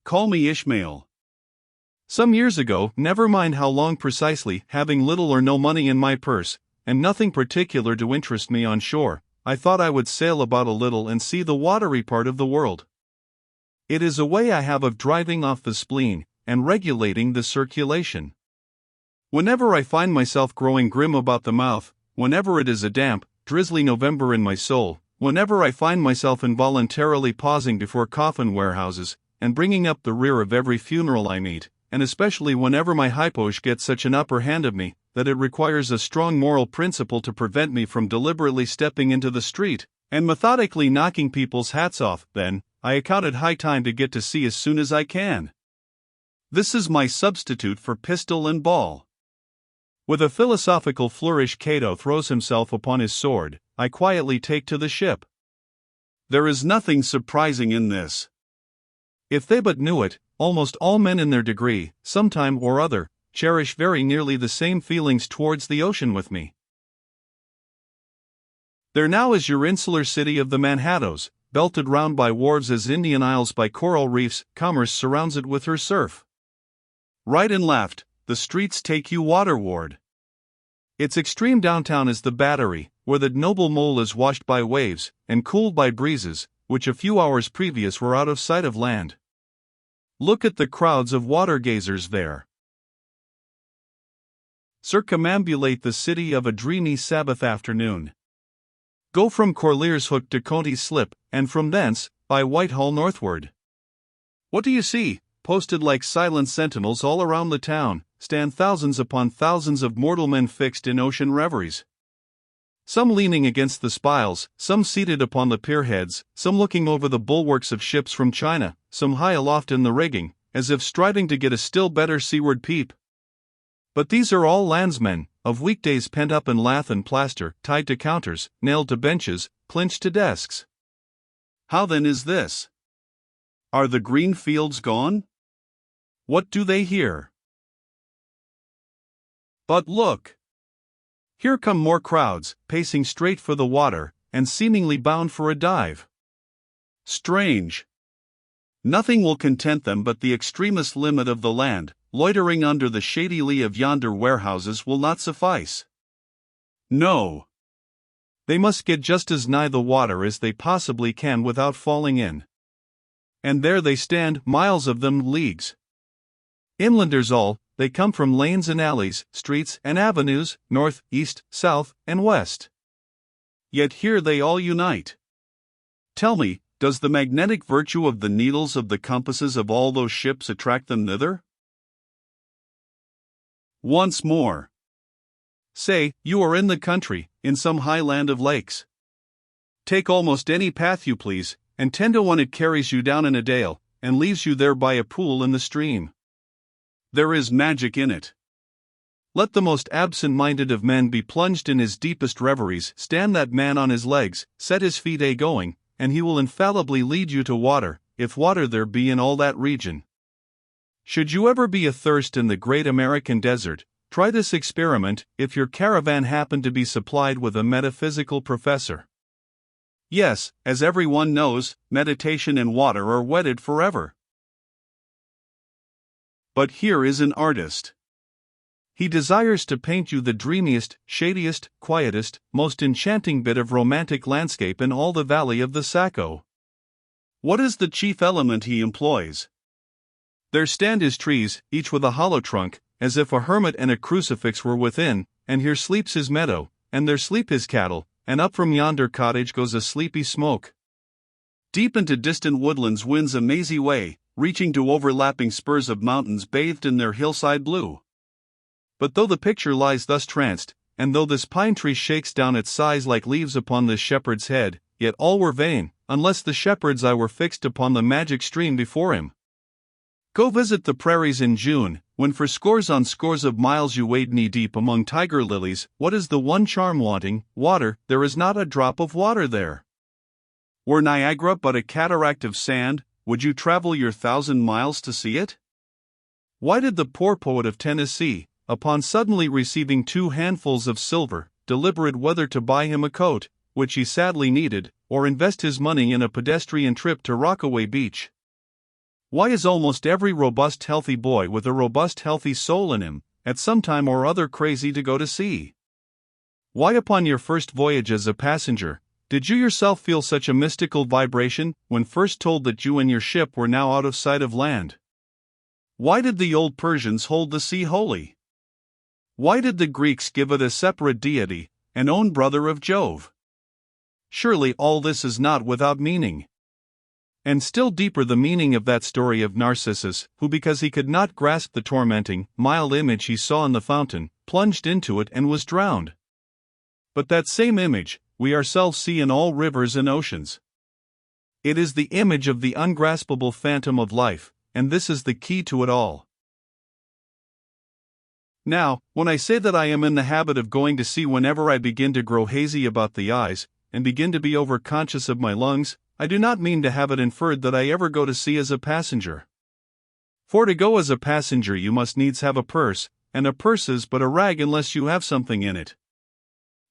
call me Ishmael. Some years ago, never mind how long precisely, having little or no money in my purse, and nothing particular to interest me on shore, I thought I would sail about a little and see the watery part of the world. It is a way I have of driving off the spleen, and regulating the circulation. Whenever I find myself growing grim about the mouth, whenever it is a damp, drizzly November in my soul, whenever I find myself involuntarily pausing before coffin warehouses, and bringing up the rear of every funeral I meet, and especially whenever my hypoge gets such an upper hand of me, that it requires a strong moral principle to prevent me from deliberately stepping into the street, and methodically knocking people's hats off, then, I account it high time to get to sea as soon as I can. This is my substitute for pistol and ball. With a philosophical flourish Cato throws himself upon his sword, I quietly take to the ship. There is nothing surprising in this. If they but knew it, almost all men in their degree, sometime or other, cherish very nearly the same feelings towards the ocean with me. There now is your insular city of the Manhattoes, belted round by wharves as Indian Isles by coral reefs, commerce surrounds it with her surf. Right and left, the streets take you waterward. Its extreme downtown is the Battery, where the noble mole is washed by waves, and cooled by breezes, which a few hours previous were out of sight of land. Look at the crowds of water-gazers there. Circumambulate the city of a dreamy Sabbath afternoon. Go from Corlear's Hook to Coney's Slip, and from thence, by Whitehall northward. What do you see? Posted like silent sentinels all around the town, stand thousands upon thousands of mortal men fixed in ocean reveries. Some leaning against the spiles, some seated upon the pierheads, some looking over the bulwarks of ships from China, some high aloft in the rigging, as if striving to get a still better seaward peep. But these are all landsmen, of weekdays pent up in lath and plaster, tied to counters, nailed to benches, clinched to desks. How then is this? Are the green fields gone? What do they hear? But look! Here come more crowds, pacing straight for the water, and seemingly bound for a dive. Strange! Nothing will content them but the extremest limit of the land. Loitering under the shady lee of yonder warehouses will not suffice. No. They must get just as nigh the water as they possibly can without falling in. And there they stand, miles of them, leagues. Inlanders all, they come from lanes and alleys, streets and avenues, north, east, south, and west. Yet here they all unite. Tell me, does the magnetic virtue of the needles of the compasses of all those ships attract them thither? Once more. Say, you are in the country, in some high land of lakes. Take almost any path you please, and 10 to 1 it carries you down in a dale, and leaves you there by a pool in the stream. There is magic in it. Let the most absent-minded of men be plunged in his deepest reveries, stand that man on his legs, set his feet a-going, and he will infallibly lead you to water, if water there be in all that region. Should you ever be athirst in the great American desert, try this experiment, if your caravan happen to be supplied with a metaphysical professor. Yes, as everyone knows, meditation and water are wedded forever. But here is an artist. He desires to paint you the dreamiest, shadiest, quietest, most enchanting bit of romantic landscape in all the valley of the Saco. What is the chief element he employs? There stand his trees, each with a hollow trunk, as if a hermit and a crucifix were within, and here sleeps his meadow, and there sleep his cattle, and up from yonder cottage goes a sleepy smoke. Deep into distant woodlands winds a mazy way, reaching to overlapping spurs of mountains bathed in their hillside blue. But though the picture lies thus tranced, and though this pine tree shakes down its sighs like leaves upon this shepherd's head, yet all were vain, unless the shepherd's eye were fixed upon the magic stream before him. Go visit the prairies in June, when for scores on scores of miles you wade knee-deep among tiger lilies. What is the one charm wanting? Water. There is not a drop of water there. Were Niagara but a cataract of sand, would you travel your 1,000 miles to see it? Why did the poor poet of Tennessee, upon suddenly receiving 2 handfuls of silver, deliberate whether to buy him a coat, which he sadly needed, or invest his money in a pedestrian trip to Rockaway Beach? Why is almost every robust healthy boy with a robust healthy soul in him, at some time or other crazy to go to sea? Why upon your first voyage as a passenger, did you yourself feel such a mystical vibration, when first told that you and your ship were now out of sight of land? Why did the old Persians hold the sea holy? Why did the Greeks give it a separate deity, an own brother of Jove? Surely all this is not without meaning. And still deeper the meaning of that story of Narcissus, who because he could not grasp the tormenting, mild image he saw in the fountain, plunged into it and was drowned. But that same image, we ourselves see in all rivers and oceans. It is the image of the ungraspable phantom of life, and this is the key to it all. Now, when I say that I am in the habit of going to sea whenever I begin to grow hazy about the eyes, and begin to be overconscious of my lungs, I do not mean to have it inferred that I ever go to sea as a passenger. For to go as a passenger you must needs have a purse, and a purse is but a rag unless you have something in it.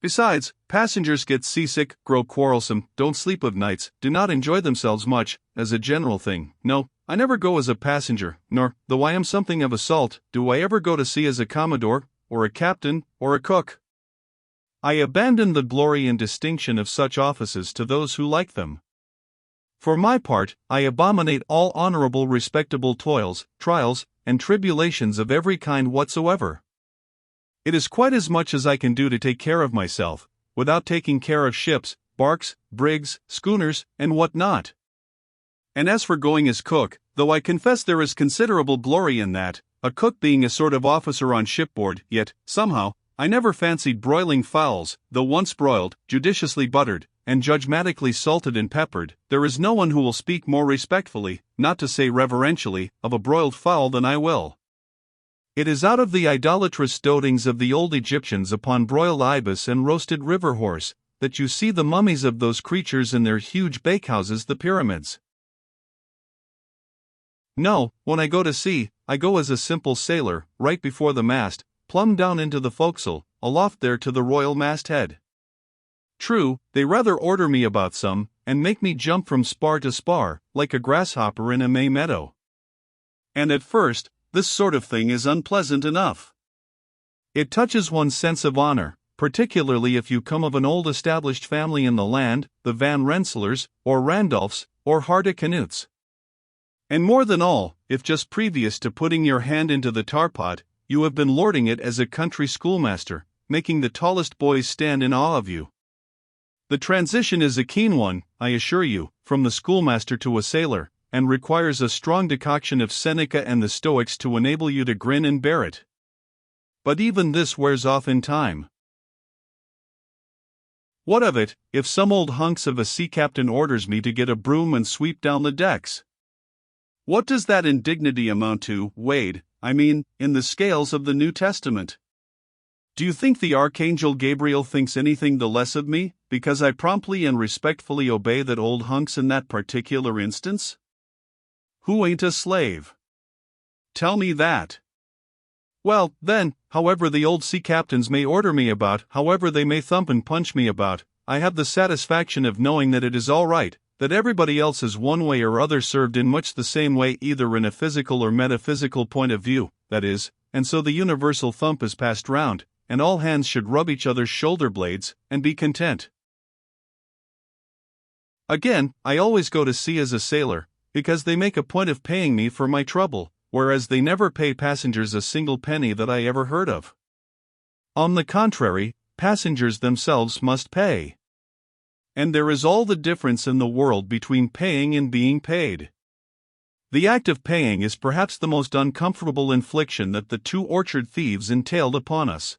Besides, passengers get seasick, grow quarrelsome, don't sleep of nights, do not enjoy themselves much, as a general thing. No, I never go as a passenger, nor, though I am something of a salt, do I ever go to sea as a commodore, or a captain, or a cook. I abandon the glory and distinction of such offices to those who like them. For my part, I abominate all honorable respectable toils, trials, and tribulations of every kind whatsoever. It is quite as much as I can do to take care of myself, without taking care of ships, barks, brigs, schooners, and what not. And as for going as cook, though I confess there is considerable glory in that, a cook being a sort of officer on shipboard, yet, somehow, I never fancied broiling fowls, though once broiled, judiciously buttered, and judgmatically salted and peppered, there is no one who will speak more respectfully, not to say reverentially, of a broiled fowl than I will. It is out of the idolatrous doatings of the old Egyptians upon broiled ibis and roasted river horse, that you see the mummies of those creatures in their huge bakehouses, the pyramids. No, when I go to sea, I go as a simple sailor, right before the mast, plumb down into the forecastle, aloft there to the royal masthead. True, they rather order me about some, and make me jump from spar to spar, like a grasshopper in a May meadow. And at first, this sort of thing is unpleasant enough. It touches one's sense of honor, particularly if you come of an old established family in the land, the Van Rensselaers, or Randolphs, or Hardecanutes. And more than all, if just previous to putting your hand into the tar-pot, you have been lording it as a country schoolmaster, making the tallest boys stand in awe of you. The transition is a keen one, I assure you, from the schoolmaster to a sailor, and requires a strong decoction of Seneca and the Stoics to enable you to grin and bear it. But even this wears off in time. What of it, if some old hunks of a sea captain orders me to get a broom and sweep down the decks? What does that indignity amount to, Wade, in the scales of the New Testament? Do you think the Archangel Gabriel thinks anything the less of me, because I promptly and respectfully obey that old hunks in that particular instance? Who ain't a slave? Tell me that. Well, then, however the old sea captains may order me about, however they may thump and punch me about, I have the satisfaction of knowing that it is all right, that everybody else is one way or other served in much the same way either in a physical or metaphysical point of view, that is, and so the universal thump is passed round, and all hands should rub each other's shoulder blades, and be content. Again, I always go to sea as a sailor, because they make a point of paying me for my trouble, whereas they never pay passengers a single penny that I ever heard of. On the contrary, passengers themselves must pay. And there is all the difference in the world between paying and being paid. The act of paying is perhaps the most uncomfortable infliction that the two orchard thieves entailed upon us.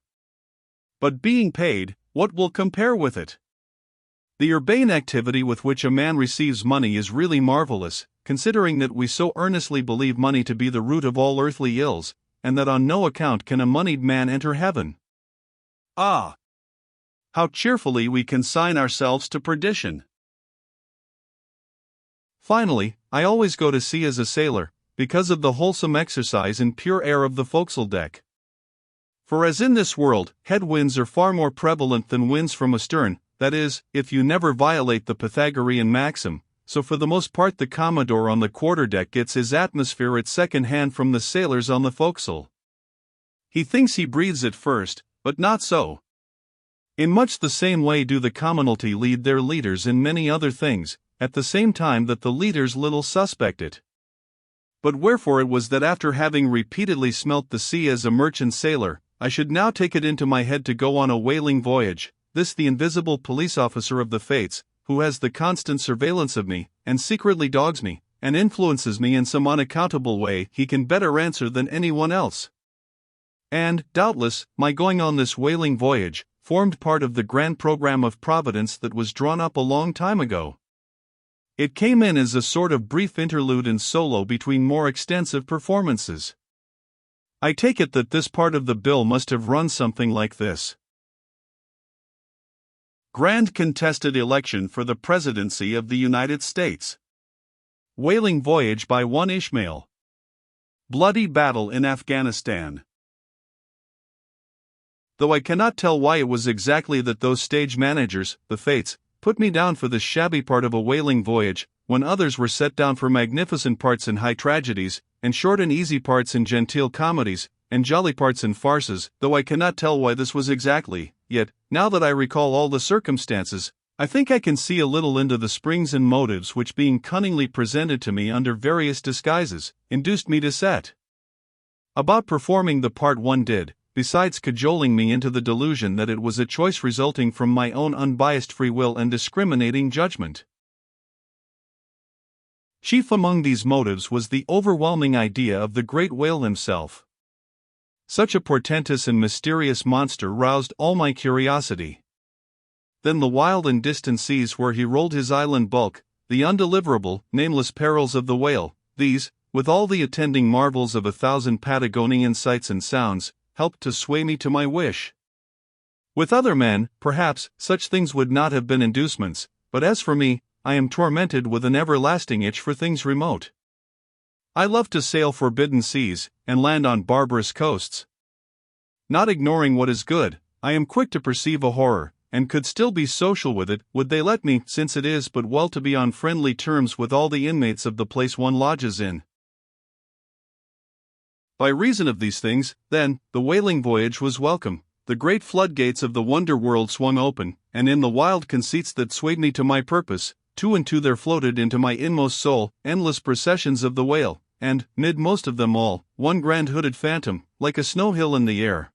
But being paid, what will compare with it? The urbane activity with which a man receives money is really marvelous, considering that we so earnestly believe money to be the root of all earthly ills, and that on no account can a moneyed man enter heaven. Ah! How cheerfully we consign ourselves to perdition! Finally, I always go to sea as a sailor, because of the wholesome exercise and pure air of the forecastle deck. For as in this world, headwinds are far more prevalent than winds from astern, that is, if you never violate the Pythagorean maxim, so for the most part the Commodore on the quarterdeck gets his atmosphere at second hand from the sailors on the forecastle. He thinks he breathes it first, but not so. In much the same way do the commonalty lead their leaders in many other things, at the same time that the leaders little suspect it. But wherefore it was that after having repeatedly smelt the sea as a merchant sailor, I should now take it into my head to go on a whaling voyage, this the invisible police officer of the fates, who has the constant surveillance of me, and secretly dogs me, and influences me in some unaccountable way he can better answer than anyone else. And, doubtless, my going on this whaling voyage formed part of the grand program of Providence that was drawn up a long time ago. It came in as a sort of brief interlude and solo between more extensive performances. I take it that this part of the bill must have run something like this. Grand contested election for the presidency of the United States. Whaling voyage by one Ishmael. Bloody battle in Afghanistan. Though I cannot tell why it was exactly that those stage managers, the fates, put me down for the shabby part of a whaling voyage, when others were set down for magnificent parts in high tragedies, and short and easy parts in genteel comedies, and jolly parts in farces, though I cannot tell why this was exactly, yet, now that I recall all the circumstances, I think I can see a little into the springs and motives which, being cunningly presented to me under various disguises, induced me to set about performing the part one did, besides cajoling me into the delusion that it was a choice resulting from my own unbiased free will and discriminating judgment. Chief among these motives was the overwhelming idea of the great whale himself. Such a portentous and mysterious monster roused all my curiosity. Then the wild and distant seas where he rolled his island bulk, the undeliverable, nameless perils of the whale, these, with all the attending marvels of 1,000 Patagonian sights and sounds, helped to sway me to my wish. With other men, perhaps, such things would not have been inducements, but as for me, I am tormented with an everlasting itch for things remote. I love to sail forbidden seas, and land on barbarous coasts. Not ignoring what is good, I am quick to perceive a horror, and could still be social with it, would they let me, since it is but well to be on friendly terms with all the inmates of the place one lodges in. By reason of these things, then, the whaling voyage was welcome, the great floodgates of the wonder world swung open, and in the wild conceits that swayed me to my purpose, two and two there floated into my inmost soul endless processions of the whale, and, mid most of them all, one grand hooded phantom, like a snow hill in the air,